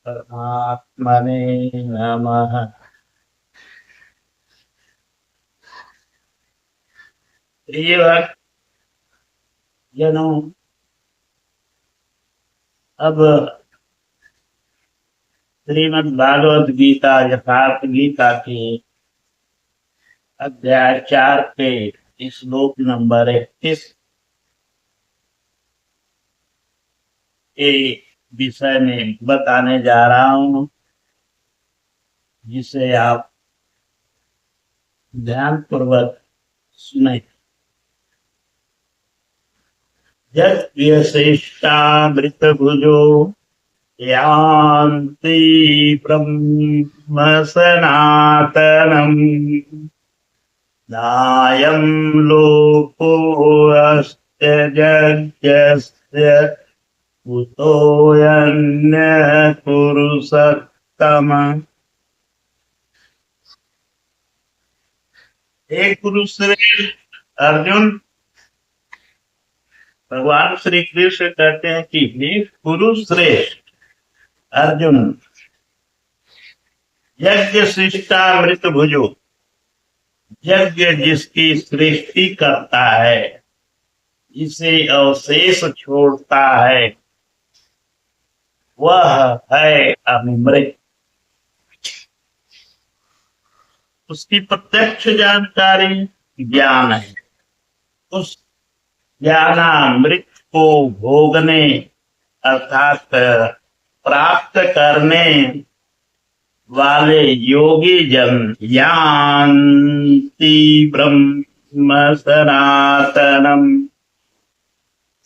परमात्मने नमः। प्रिय भक्तजनों, अब श्रीमद् भागवत गीता यथार्थ गीता के अध्याय 4 के श्लोक नंबर 31 के विषय में बताने जा रहा हूँ, जिसे आप ध्यान पूर्वक सुने। यज्ञ श्रेष्ठामृत भुजो यान्ति ब्रह्म सनातनम् नायं लोकोऽस्ति यज्ञस्य कुतोऽन्यः पुरुषोत्तम। हे कुरुश्रेष्ठ अर्जुन, भगवान श्री कृष्ण कहते हैं कि हे कुरुश्रेष्ठ अर्जुन, यज्ञ शिष्टामृत भुजो, यज्ञ जिसकी सृष्टि करता है, जिसे अवशेष छोड़ता है, वह है अमृत। उसकी प्रत्यक्ष जानकारी ज्ञान है। उस ज्ञानामृत को भोगने अर्थात प्राप्त करने वाले योगी जन यान्ति ब्रह्म सनातनम,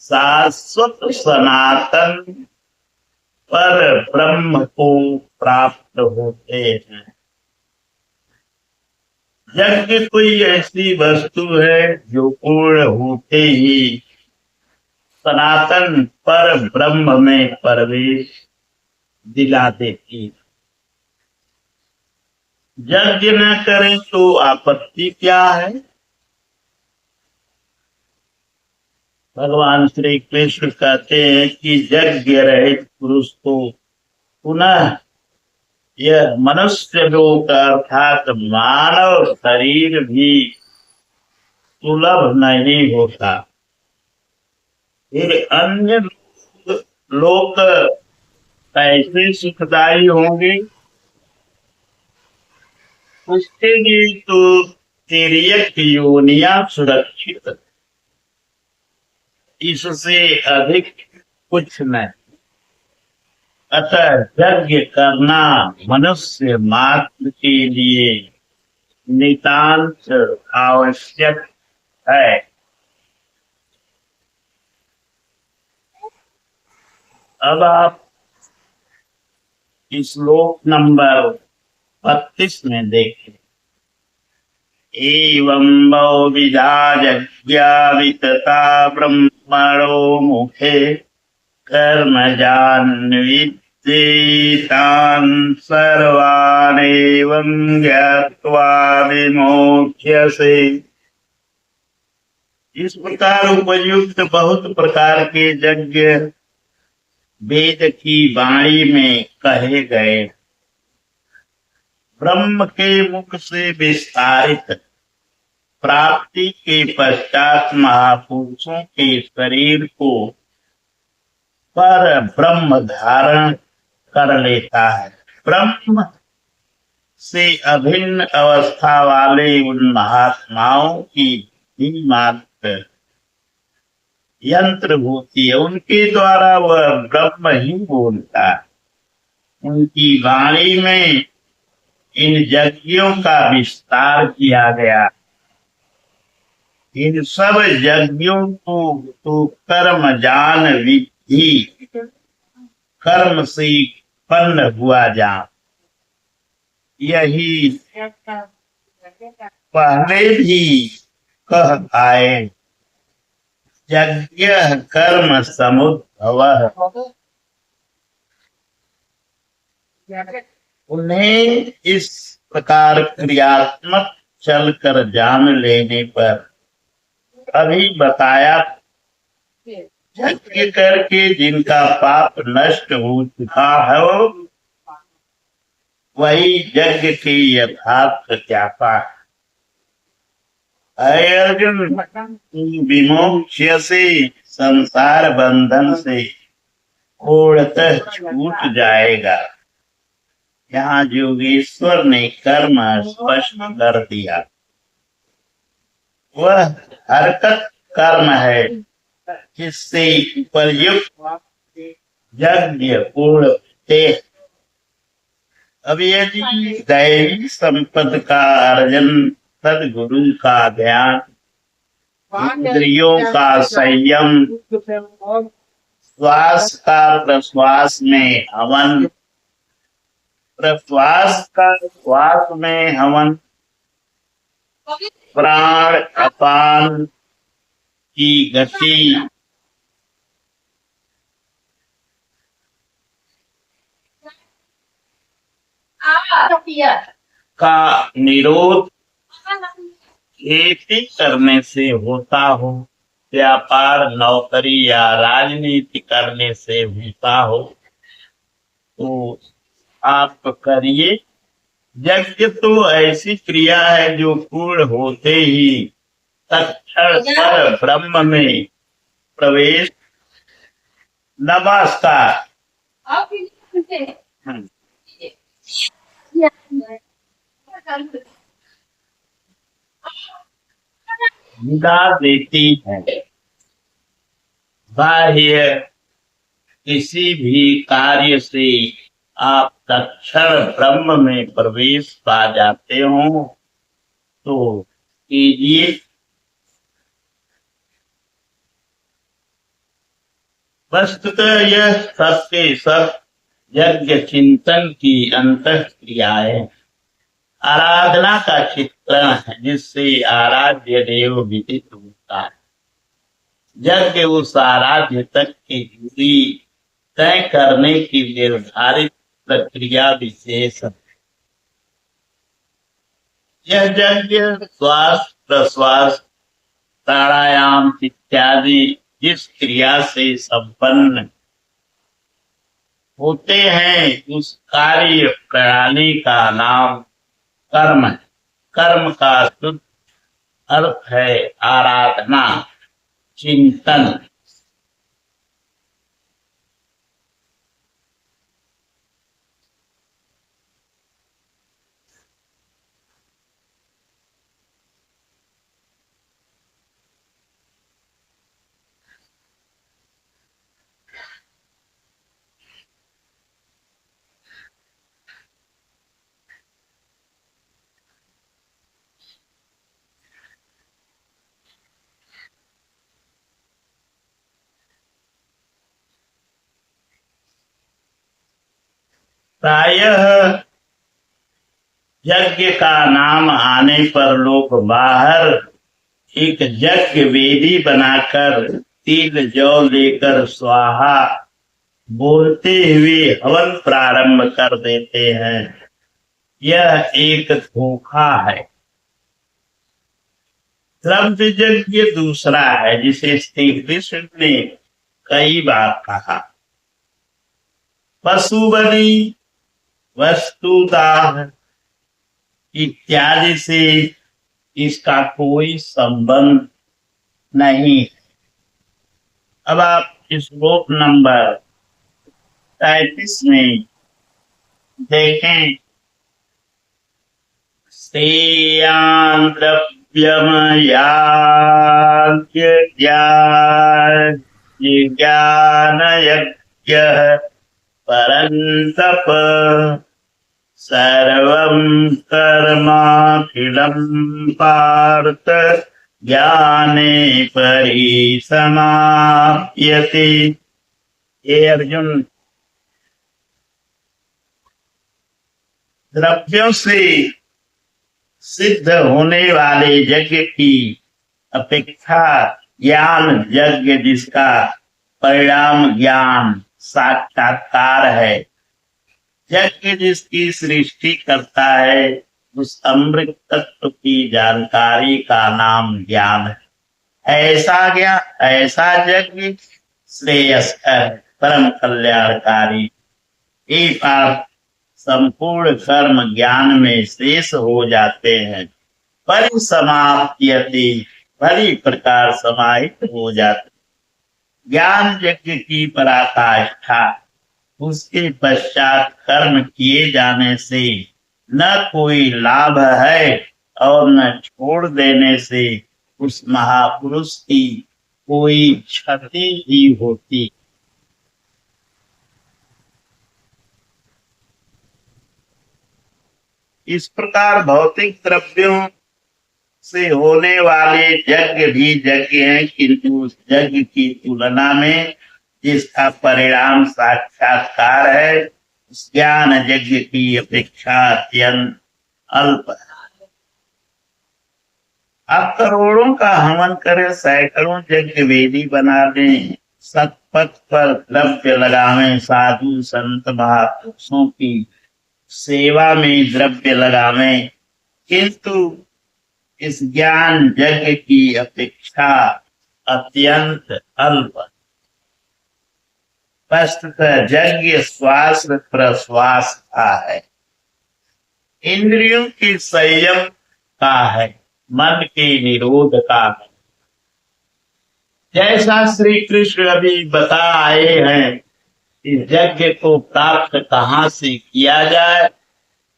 शाश्वत सनातन पर ब्रह्म को प्राप्त होते हैं। यज्ञ कोई ऐसी वस्तु है जो पूर्ण होते ही सनातन पर ब्रह्म में प्रवेश दिला देती। यज्ञ न करें तो आपत्ति क्या है? भगवान श्री कृष्ण कहते हैं कि यज्ञ रहित पुरुष को पुनः यह मनुष्य लोक अर्थात मानव शरीर भी सुलभ नहीं होता। फिर अन्य लोक कैसे सुखदायी होंगे? उसके लिए तो तिर्यक योनियां सुरक्षित, इससे अधिक कुछ नहीं। अतः यज्ञ करना मनुष्य मात्र के लिए नितांत आवश्यक है। अब आप श्लोक नंबर 32 में देखें। एवं बहुविधा यज्ञा वितता ब्रह्मणो मुखे कर्मजान् विद्धि तान् सर्वान् एवं ज्ञात्वा विमोक्ष्यसे। इस प्रकार उपयुक्त बहुत प्रकार के यज्ञ वेद की वाणी में कहे गए। ब्रह्म के मुख से विस्तारित प्राप्ति के पश्चात महापुरुषों के शरीर को पर ब्रह्म धारण कर लेता है। ब्रह्म से अभिन्न अवस्था वाले उन महात्माओं की ही मात्र यंत्र होती है। उनके द्वारा वह ब्रह्म ही बोलता है। उनकी वाणी में इन यज्ञों का विस्तार किया गया। इन सब यज्ञों को तो कर्म जान विधि, कर्म से उत्पन्न हुआ जान, यही पहले भी कह आए। यज्ञ कर्म समुद्भवः, उन्हें इस प्रकार क्रियात्मक चलकर जान लेने पर अभी बताया। यज्ञ करके जिनका पाप नष्ट हो चुका है, वही यज्ञ की यथार्थ ज्ञाता है। अर्जुन, विमोक्ष्य से संसार बंधन से पूर्णतः छूट जाएगा। यहाँ योगेश्वर ने कर्म स्पष्ट कर दिया। वह हरकत कर्म है जिससे उपयुक्त यज्ञ पूर्ण होते। अब यदि दैवी संपद का अर्जन, सदगुरु का ध्यान, इंद्रियों का संयम, श्वास का प्रश्वास में हवन, प्रश्वास का श्वास में हवन, प्राण अपान की गति, का निरोध खेती करने से होता हो, व्यापार, नौकरी या राजनीति करने से होता हो, तो आप करिए। यज्ञ तो ऐसी क्रिया है जो पूर्ण होते ही तत्क्षण पर ब्रह्म में प्रवेश। नमस्कार। विदा देती है। बाह्य किसी भी कार्य से आप तत्क्षण ब्रह्म में प्रवेश पा जाते हो तो कीजिए। वस्तुतः यह सबके सब यज्ञ चिंतन की अंतःक्रिया है, आराधना का चित्रण है जिससे आराध्य देव विदित होता है। यज्ञ उस आराध्य तक की दूरी तय करने की निर्धारित प्रक्रिया विशेष है। यह यज्ञ श्वास प्रश्वास प्राणायाम इत्यादि जिस क्रिया से संपन्न होते हैं उस कार्य प्रणाली का नाम कर्म है। कर्म का शुद्ध अर्थ है आराधना, चिंतन। प्रायः यज्ञ का नाम आने पर लोग बाहर एक यज्ञ वेदी बनाकर तिल जौ लेकर स्वाहा बोलते हुए हवन प्रारंभ कर देते हैं। यह एक धोखा है। द्रव्य यज्ञ दूसरा है जिसे श्री कृष्ण ने कई बार कहा। पशु बलि, वस्तुदाह इत्यादि से इसका कोई संबंध नहीं। अब आप श्लोक नंबर 33 में देखें। श्रेयान् द्रव्यमयाज्ञानयज्ञः परन्तप सर्वं कर्माखिलं पार्थ ज्ञाने परिसमाप्यते। हे अर्जुन, द्रव्यों से सिद्ध होने वाले यज्ञ की अपेक्षा ज्ञान यज्ञ, जिसका परिणाम ज्ञान साक्षात्कार है, यज्ञ जिसकी सृष्टि करता है, उस अमृत तत्व की जानकारी का नाम ज्ञान है। ऐसा यज्ञ श्रेयस्कर परम कल्याणकारी। एक बार संपूर्ण कर्म ज्ञान में शेष हो जाते हैं। परिसमाप्यते, भली प्रकार समाहित हो जाते। ज्ञान यज्ञ की पराकाष्ठा, उसके पश्चात कर्म किए जाने से न कोई लाभ है और न छोड़ देने से उस महापुरुष की कोई क्षति ही होती। इस प्रकार भौतिक द्रव्यों से होने वाले यज्ञ भी यज्ञ हैं, किंतु उस यज्ञ की तुलना में जिसका परिणाम साक्षात्कार है, उस ज्ञान यज्ञ की अपेक्षा अत्यंत अल्प है। आप करोड़ों का हवन करें, सैकड़ों यज्ञ वेदी बना दें, सतपथ पर द्रव्य लगावें, साधु संत महापुरुषों की सेवा में द्रव्य लगावें, किंतु इस ज्ञान यज्ञ की अपेक्षा अत्यंत अल्प। स्पष्टतः यज्ञ श्वास प्रश्वास का है, इंद्रियों की संयम का है, मन के निरोध का है। जैसा श्री कृष्ण अभी बता आए हैं, इस यज्ञ को प्राप्त कहाँ से किया जाए,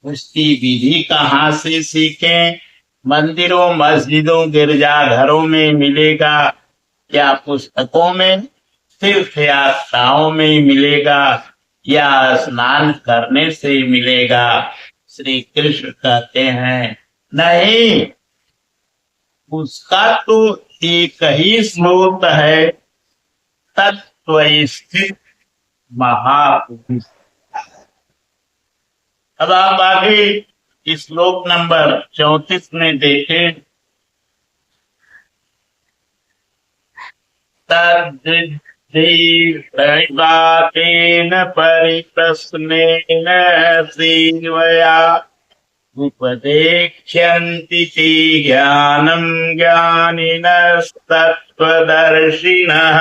उसकी विधि कहाँ से सीखें, मंदिरों मस्जिदों गिरजाघरों में मिलेगा या पुस्तकों में, तीर्थ यात्राओं में मिलेगा या स्नान करने से मिलेगा। श्री कृष्ण कहते हैं नहीं, उसका तो एक ही स्रोत है, तत्व स्थित महापुरुष। अब आप आगे श्लोक नंबर 34 में देखें। तद्धिप्रणिपातेन परिप्रश्नेन सेवया उपदेक्ष्यन्ति ते ज्ञानं ज्ञानिनस्तत्त्वदर्शिनः।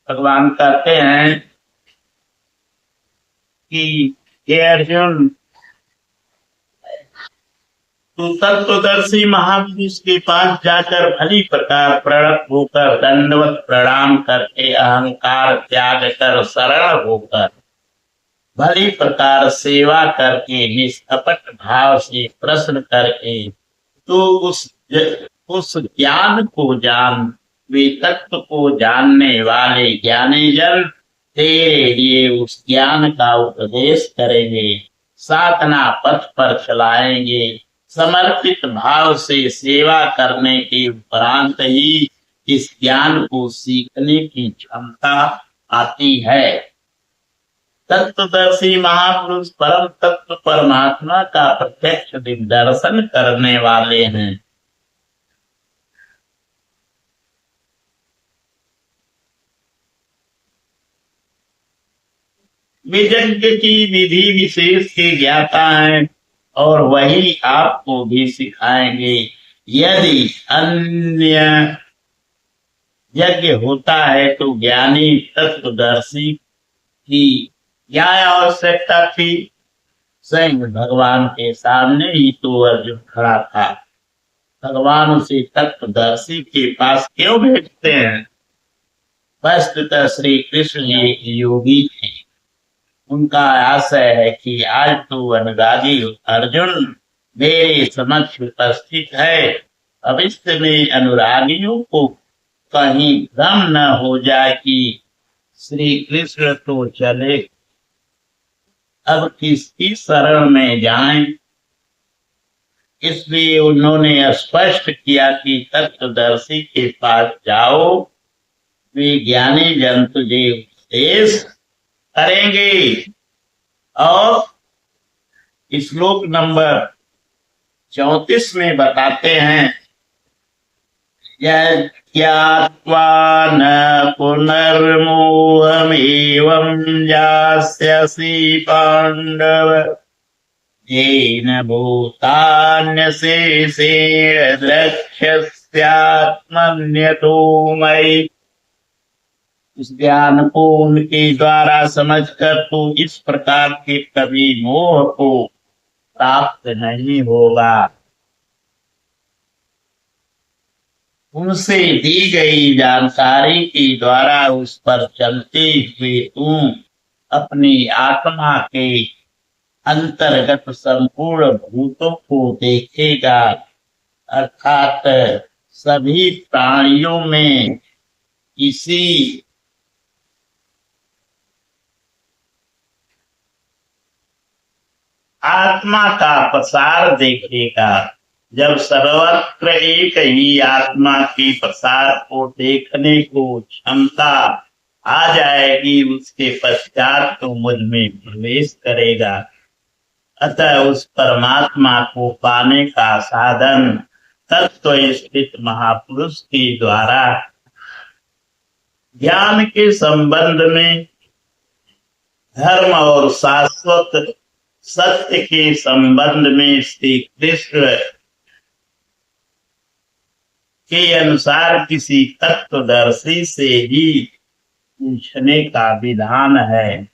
भगवान कहते हैं कि हे अर्जुन, तो तत्वदर्शी महापुरुष के पास जाकर भली प्रकार प्रणत होकर, दंडवत प्रणाम करके, अहंकार त्याग कर, शरण होकर, भली प्रकार सेवा करके, निष्कपट भाव से प्रश्न करके, तो उस ज्ञान को जान, वे तत्व को जानने वाले ज्ञानी जन तेरे लिए उस ज्ञान का उपदेश करेंगे, साधना पथ पर चलाएंगे। समर्पित भाव से सेवा करने के उपरांत ही इस ज्ञान को सीखने की क्षमता आती है। तत्वदर्शी महापुरुष परम तत्व परमात्मा का प्रत्यक्ष दर्शन करने वाले हैं। यज्ञ की विधि विशेष के ज्ञाता हैं और वही आपको भी सिखाएंगे। यदि अन्य यज्ञ होता है तो ज्ञानी तत्वदर्शी की क्या आवश्यकता थी? स्वयं भगवान के सामने ही तो अर्जुन खड़ा था, भगवान उसे तत्वदर्शी के पास क्यों भेजते हैं? वस्तुतः श्री कृष्ण एक योगी थे, उनका आशय है कि आज तो अनुरागी अर्जुन मेरे समक्ष उपस्थित है, भविष्य में अनुरागियों को कहीं भ्रम न हो जाए कि श्री कृष्ण तो चले, अब किसकी शरण में जाएं। इसलिए उन्होंने स्पष्ट किया कि तत्वदर्शी के पास जाओ, वे ज्ञानी जन तुझे उपदेश करेंगे। और श्लोक नंबर 34 में बताते हैं, ज्ञात्वा न पुनर्मोहमेवं यास्यसि पाण्डव येन भूतान्यशेषेण द्रक्ष्यस्यात्मन्यतो मयि। इस ज्ञान को उनके द्वारा समझकर तो इस प्रकार के कभी मोह को प्राप्त नहीं होगा। उनसे दी गई जानकारी के द्वारा उस पर चलते हुए तुम अपनी आत्मा के अंतर्गत संपूर्ण भूतों को देखेगा, अर्थात सभी प्राणियों में इसी आत्मा का प्रसार देखेगा। जब सर्वत्र एक ही आत्मा के प्रसार को देखने को क्षमता आ जाएगी, उसके पश्चात तो मुझ में प्रवेश करेगा। अतः उस परमात्मा को पाने का साधन तत्व स्थित महापुरुष के द्वारा ज्ञान के संबंध में, धर्म और शाश्वत सत्य के संबंध में श्री कृष्ण के अनुसार किसी तत्वदर्शी से ही पूछने का विधान है।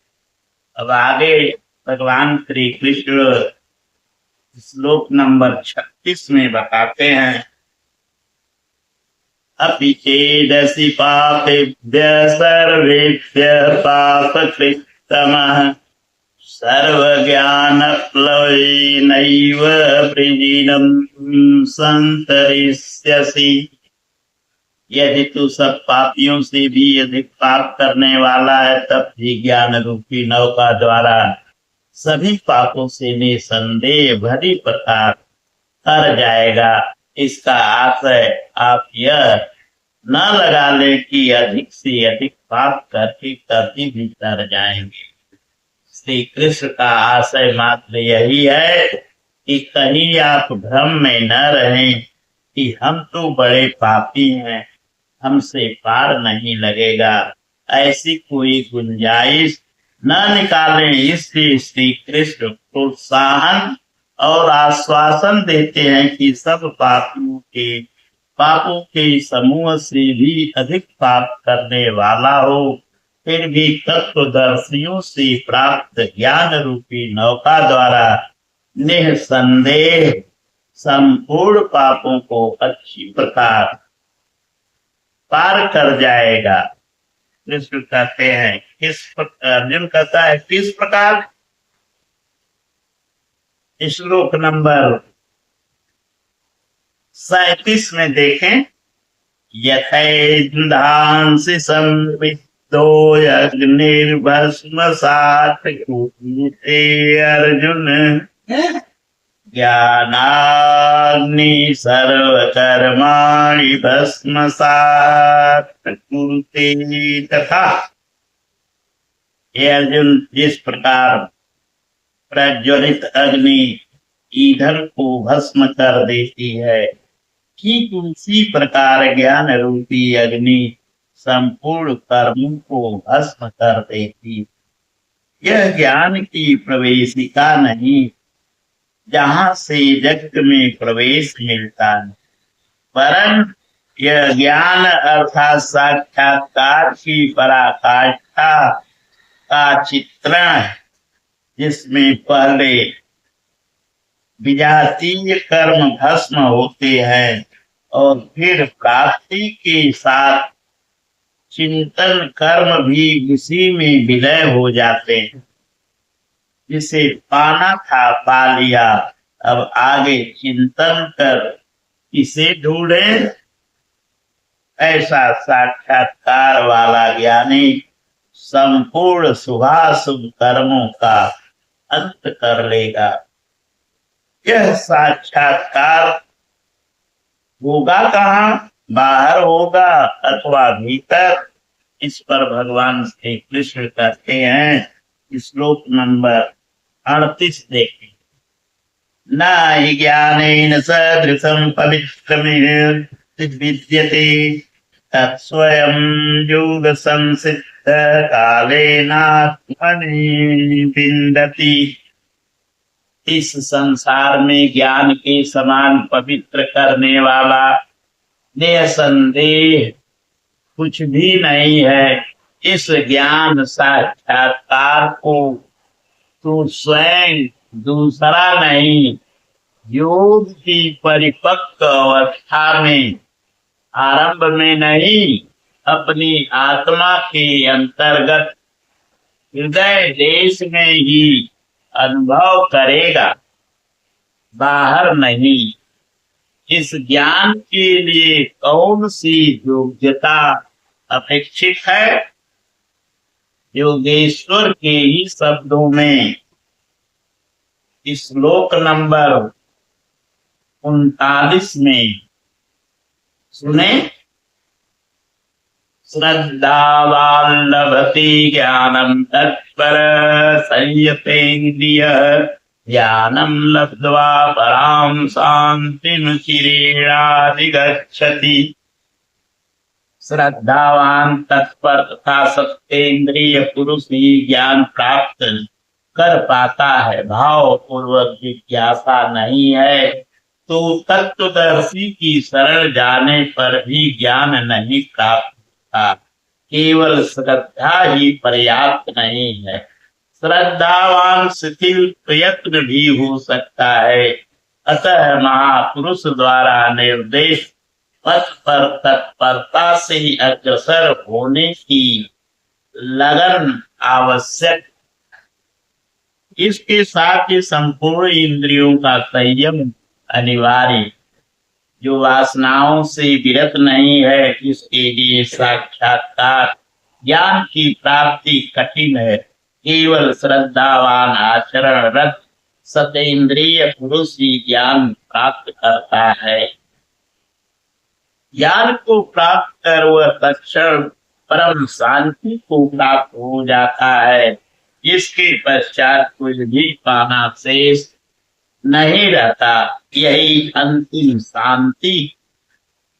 अब आगे भगवान श्री कृष्ण श्लोक नंबर 36 में बताते हैं, अपि चेदसि पापेभ्य सर्वेभ्य पापकृत्तमः सर्वज्ञानप्लवेनैव वृजिनं संतरिष्यसि। यदि तू सब पापियों से भी अधिक पाप करने वाला है, तब भी ज्ञान रूपी नौका द्वारा सभी पापों से निसंदेह भली प्रकार तर जाएगा। इसका आशय आप यह न लगा ले कि अधिक से अधिक पाप करके कभी भी तर जाएंगे। श्री कृष्ण का आशय मात्र यही है कि कहीं आप भ्रम में न रहें कि हम तो बड़े पापी हैं, हमसे पार नहीं लगेगा, ऐसी कोई गुंजाइश न निकालें। इसलिए श्री कृष्ण प्रोत्साहन और आश्वासन देते हैं कि सब पापों के समूह से भी अधिक पाप करने वाला हो, फिर भी तत्वदर्शियों से प्राप्त ज्ञान रूपी नौका द्वारा निसंदेह संपूर्ण पापों को अच्छी प्रकार पार कर जाएगा। कृष्ण कहते हैं अर्जुन कहता है किस प्रकार। श्लोक नंबर 37 में देखें, यथैन्धांसि संविद्धो अग्निर्भस्मसात् कुरुते अर्जुन ज्ञानाग्नि सर्वकर्माणि भस्मसात् कुरुते। तथा हे अर्जुन, जिस प्रकार प्रज्वलित अग्नि ईंधन को भस्म कर देती है, ठीक उसी प्रकार ज्ञान रूपी अग्नि संपूर्ण कर्मों को भस्म कर देती। यह ज्ञान की प्रवेशिका नहीं जहाँ से जगत में प्रवेश मिलता है, वरन यह ज्ञान अर्थात साक्षात्कार की पराकाष्ठा का चित्रण है, जिसमें पहले विजातीय कर्म भस्म होते हैं और फिर प्राप्ति के साथ चिंतन कर्म भी उसी में विलय हो जाते हैं। जिसे पाना था पा लिया, अब आगे चिंतन कर इसे ढूंढे। ऐसा साक्षात्कार वाला ज्ञानी संपूर्ण शुभाशुभ कर्मों का अंत कर लेगा। यह साक्षात्कार होगा कहाँ, बाहर होगा अथवा भीतर, इस पर भगवान श्री कृष्ण कहते हैं। श्लोक नंबर 38 देखें, न हि ज्ञानेन सदृशं पवित्रमिह विद्यते तत्स्वयं योग संसिद्ध कालेनात्मनि विन्दति। इस संसार में ज्ञान के समान पवित्र करने वाला निसंदेह कुछ भी नहीं है। इस ज्ञान साक्षात्कार को तू स्वयं, दूसरा नहीं, योग की परिपक्व अवस्था में, आरंभ में नहीं, अपनी आत्मा के अंतर्गत हृदय देश में ही अनुभव करेगा, बाहर नहीं। इस ज्ञान के लिए कौन सी योग्यता अपेक्षित है? योगेश्वर के ही शब्दों में श्लोक नंबर 39 में सुने, श्रद्धावान् लभते ज्ञानम तत्पर संयतेन्द्रिय ज्ञानम लब्ध्वा परां शांतिं चिरेणाधिगच्छति। श्रद्धावान, तत्पर तथा सत्येंद्रिय पुरुष ही ज्ञान प्राप्त कर पाता है। भाव पूर्वक जिज्ञासा नहीं है तो तत्वदर्शी की शरण जाने पर भी ज्ञान नहीं प्राप्त होता। केवल श्रद्धा ही पर्याप्त नहीं है। श्रद्धावान शिथिल प्रयत्न भी हो सकता है। अतः महापुरुष द्वारा निर्देश पथ पर तत्परता से अग्रसर होने की लगन आवश्यक। इसके साथ ही संपूर्ण इंद्रियों का संयम अनिवार्य। जो वासनाओं से विरत नहीं है, इसके लिए साक्षात्कार ज्ञान की प्राप्ति कठिन है। केवल श्रद्धावान आचरणरत सतेंद्रिय पुरुष ही ज्ञान प्राप्त करता है। ज्ञान को प्राप्त कर वह तत्क्षण परम शांति को प्राप्त हो जाता है। इसके पश्चात कुछ भी पाना शेष नहीं रहता। यही अंतिम शांति।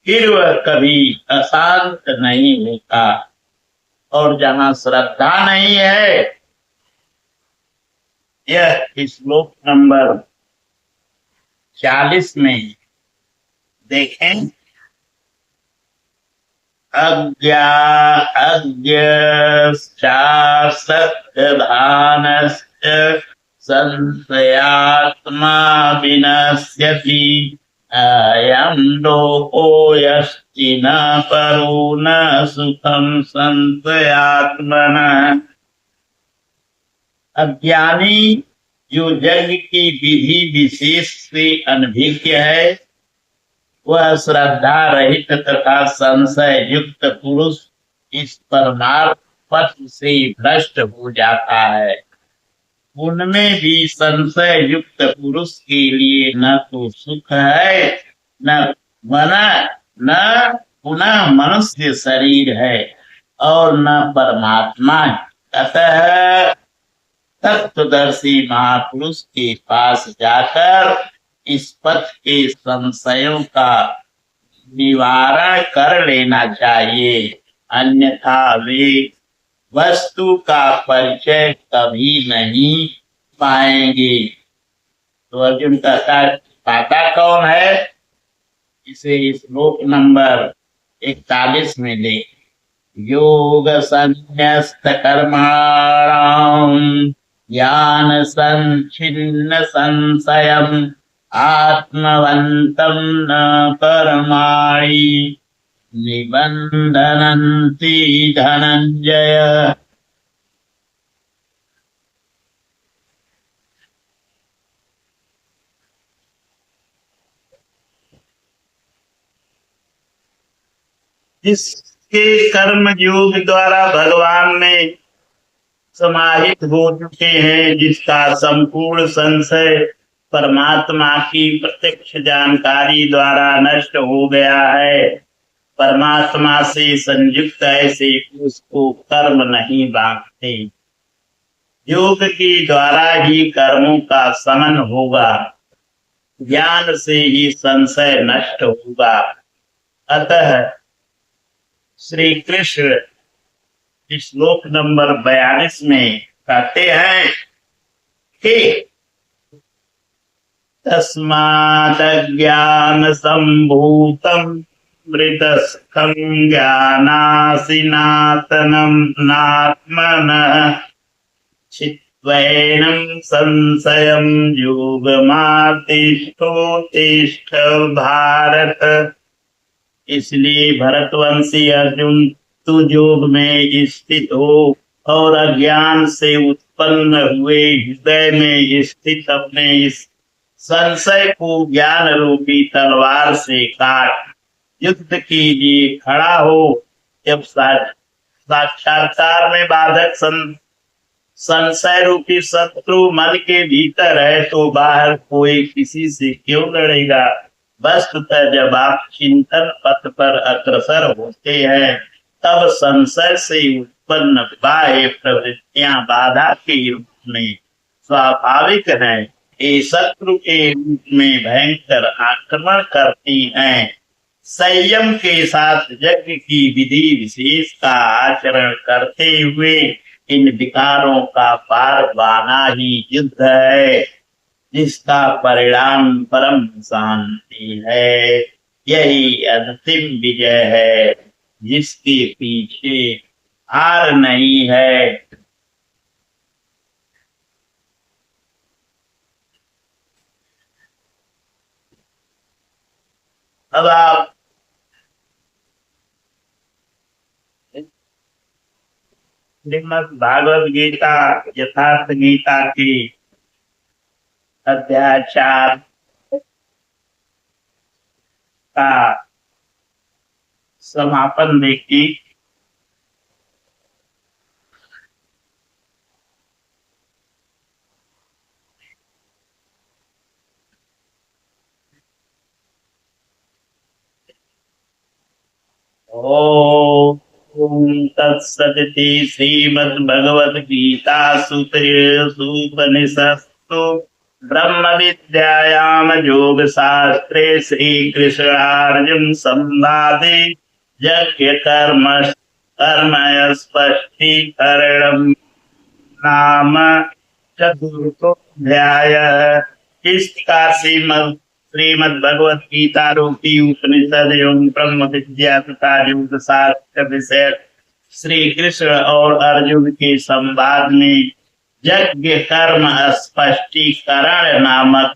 फिर वह कभी अशांत नहीं होता। और जहाँ श्रद्धा नहीं है, यह श्लोक नंबर 40 में देखें। अज्ञास्यासक्तधानस्य संशयात्मा विनश्यति। अयं लोको यस्ति न परो न सुखं संशयात्मनः। अज्ञानी जो यज्ञ की विधि विशेष से अनभिज्ञ है, वह श्रद्धा रहित तथा संशय युक्त पुरुष इस परमार्थ पथ से भ्रष्ट हो जाता है। उनमें भी संशय युक्त पुरुष के लिए न तो सुख है, न पुनः मनुष्य शरीर है और न परमात्मा। अतः तत्वदर्शी महापुरुष के पास जाकर इस पथ के संशयों का निवारण कर लेना चाहिए। अन्यथा वे वस्तु का परिचय कभी नहीं पाएंगे। तो अर्जुन कहता है, पाता कौन है? इसे श्लोक नंबर 41 में ले। योग संन्यस्त कर्माणाम ज्ञान संच्छिन्न संशयम् आत्मवन्तं न कर्माणि निबन्धनन्ति धनंजय। जिसके कर्म योग द्वारा भगवान में समाहित हो चुके हैं, जिसका संपूर्ण संशय परमात्मा की प्रत्यक्ष जानकारी द्वारा नष्ट हो गया है, परमात्मा से संयुक्त ऐसे उसको कर्म नहीं बांधते। योग के द्वारा ही कर्मों का शमन होगा, ज्ञान से ही संशय नष्ट होगा। अतः श्री कृष्ण श्लोक नंबर 42 में कहते हैं कि तस्मात् ज्ञान संभूतम् मृतस्थं ज्ञानासिनातनं नात्मनः चित्वैनं संशयं योगमातिष्ठोत्तिष्ठ भारत। इसलिए भरतवंशी अर्जुन, तू योग में स्थित हो और अज्ञान से उत्पन्न हुए हृदय में स्थित अपने इस संशय को ज्ञान रूपी तलवार से काट युद्ध कीजिए, खड़ा हो। जब साक्षात्कार में बाधक संशय रूपी शत्रु मन के भीतर है तो बाहर कोई किसी से क्यों लड़ेगा। वस्तुतः जब आप चिंतन पथ पर अग्रसर होते हैं तब संशय से उत्पन्न बाह्य प्रवृत्तियां बाधा के रूप में स्वाभाविक हैं। ये शत्रु के रूप में भयंकर आक्रमण करती हैं। संयम के साथ यज्ञ की विधि विशेष का आचरण करते हुए इन विकारों का पार पाना ही युद्ध है, जिसका परिणाम परम शांति है। यही अंतिम विजय है, जिसके पीछे हार नहीं है। अब आप श्रीमद् भागवत गीता यथार्थ गीता की अध्याय 4 का समापन देखिए। ओम तत्सदिति श्रीमद्भगवद्गीतासु ब्रह्म विद्यायाम योग शास्त्रे श्री कृष्णार्जुन संवादे यज्ञ कर्म स्पष्टीकरण नाम चतुर्थोऽध्याय। इस श्रीमद् भगवत गीता रूपी उपनिषद एवं ब्रह्म विद्या तथा योग शास्त्र विषय श्री कृष्ण और अर्जुन के संवाद में यज्ञ कर्म स्पष्टीकरण नामक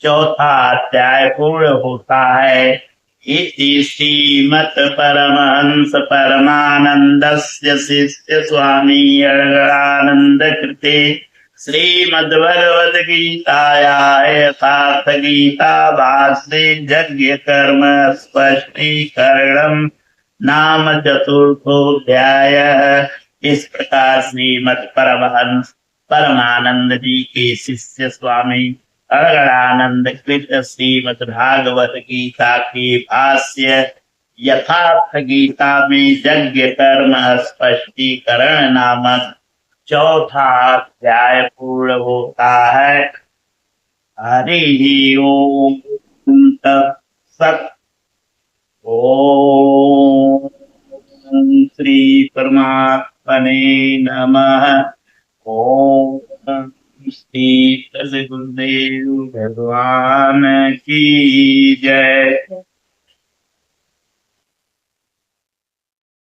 चौथा अध्याय पूर्ण होता है। इति श्रीमत् परमहंस परमानंदस्य शिष्य स्वामी अड़गड़ानंद कृते श्रीमद्भगवद गीताया यथार्थ गीता भाष्ये यज्ञ कर्म स्पष्टीकरणम् नाम चतुर्थोऽध्याय। इस प्रकार श्रीमद् परमहंस परमानंद जी के शिष्य स्वामी अड़गड़ानंद कृत श्रीमद् भागवत गीता के भाष्य यथार्थ गीता में यज्ञ कर्म स्पष्टीकरण नामक चौथा अध्याय पूर्ण होता है। हरि ओम तत्सत्। ओम श्री परमात्मने नमः। ओम श्री गुरुदेव भगवान की जय।